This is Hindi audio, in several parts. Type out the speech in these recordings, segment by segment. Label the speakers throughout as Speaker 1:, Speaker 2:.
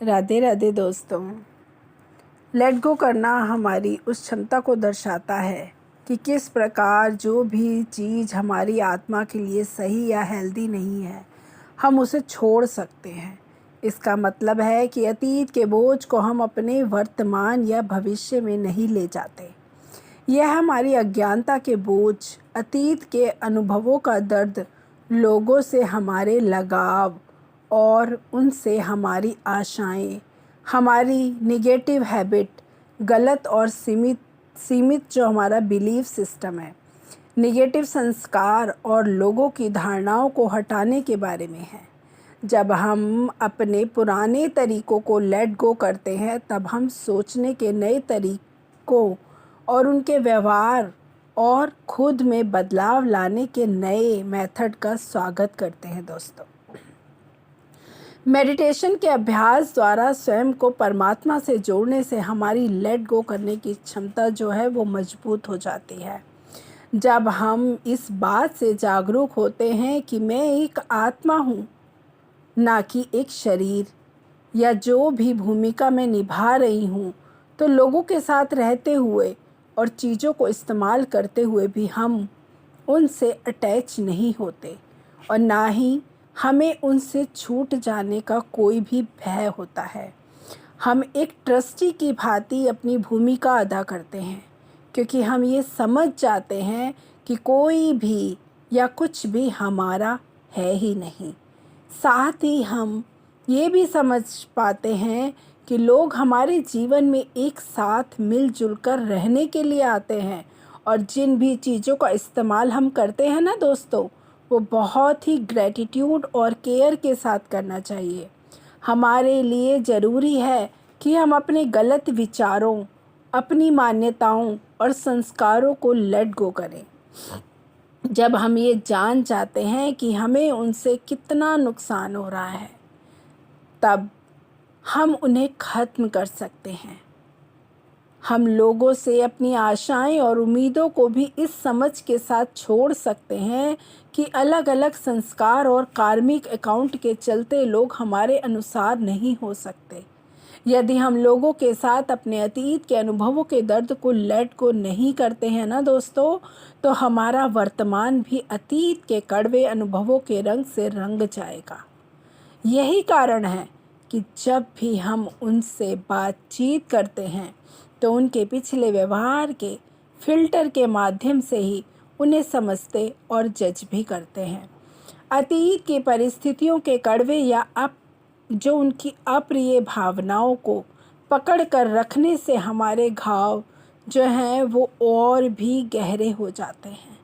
Speaker 1: राधे राधे दोस्तों। लेट गो करना हमारी उस क्षमता को दर्शाता है कि किस प्रकार जो भी चीज़ हमारी आत्मा के लिए सही या हेल्दी नहीं है, हम उसे छोड़ सकते हैं। इसका मतलब है कि अतीत के बोझ को हम अपने वर्तमान या भविष्य में नहीं ले जाते। यह हमारी अज्ञानता के बोझ, अतीत के अनुभवों का दर्द, लोगों से हमारे लगाव और उनसे हमारी आशाएं, हमारी निगेटिव हैबिट, गलत और सीमित जो हमारा बिलीफ सिस्टम है, निगेटिव संस्कार और लोगों की धारणाओं को हटाने के बारे में है। जब हम अपने पुराने तरीकों को लेट गो करते हैं, तब हम सोचने के नए तरीकों और उनके व्यवहार और खुद में बदलाव लाने के नए मेथड का स्वागत करते हैं दोस्तों। मेडिटेशन के अभ्यास द्वारा स्वयं को परमात्मा से जोड़ने से हमारी लेट गो करने की क्षमता जो है वो मजबूत हो जाती है। जब हम इस बात से जागरूक होते हैं कि मैं एक आत्मा हूँ, ना कि एक शरीर, या जो भी भूमिका मैं निभा रही हूँ, तो लोगों के साथ रहते हुए और चीज़ों को इस्तेमाल करते हुए भी हम उनसे अटैच नहीं होते और ना ही हमें उनसे छूट जाने का कोई भी भय होता है। हम एक ट्रस्टी की भांति अपनी भूमिका अदा करते हैं, क्योंकि हम ये समझ जाते हैं कि कोई भी या कुछ भी हमारा है ही नहीं। साथ ही हम ये भी समझ पाते हैं कि लोग हमारे जीवन में एक साथ मिलजुल कर रहने के लिए आते हैं, और जिन भी चीज़ों का इस्तेमाल हम करते हैं ना दोस्तों, वो बहुत ही ग्रैटिट्यूड और केयर के साथ करना चाहिए। हमारे लिए ज़रूरी है कि हम अपने गलत विचारों, अपनी मान्यताओं और संस्कारों को लेट गो करें। जब हम ये जान जाते हैं कि हमें उनसे कितना नुकसान हो रहा है, तब हम उन्हें ख़त्म कर सकते हैं। हम लोगों से अपनी आशाएं और उम्मीदों को भी इस समझ के साथ छोड़ सकते हैं कि अलग अलग संस्कार और कार्मिक अकाउंट के चलते लोग हमारे अनुसार नहीं हो सकते। यदि हम लोगों के साथ अपने अतीत के अनुभवों के दर्द को लेट गो नहीं करते हैं ना दोस्तों, तो हमारा वर्तमान भी अतीत के कड़वे अनुभवों के रंग से रंग जाएगा। यही कारण है कि जब भी हम उनसे बातचीत करते हैं, तो उनके पिछले व्यवहार के फिल्टर के माध्यम से ही उन्हें समझते और जज भी करते हैं। अतीत की परिस्थितियों के कड़वे या जो उनकी अप्रिय भावनाओं को पकड़ कर रखने से हमारे घाव जो हैं वो और भी गहरे हो जाते हैं।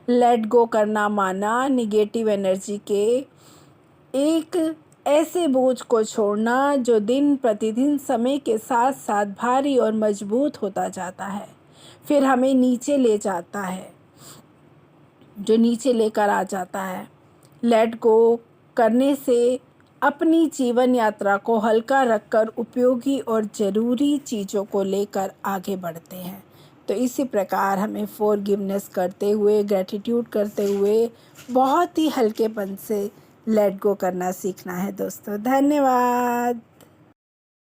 Speaker 1: लेट गो करना माना निगेटिव एनर्जी के एक ऐसे बोझ को छोड़ना जो दिन प्रतिदिन समय के साथ साथ भारी और मजबूत होता जाता है, फिर हमें नीचे ले जाता है, जो नीचे लेकर आ जाता है। लेट गो करने से अपनी जीवन यात्रा को हल्का रखकर उपयोगी और ज़रूरी चीज़ों को लेकर आगे बढ़ते हैं। तो इसी प्रकार हमें फॉरगिवनेस करते हुए, ग्रैटिट्यूड करते हुए बहुत ही हल्केपन से लेट गो करना सीखना है दोस्तों। धन्यवाद।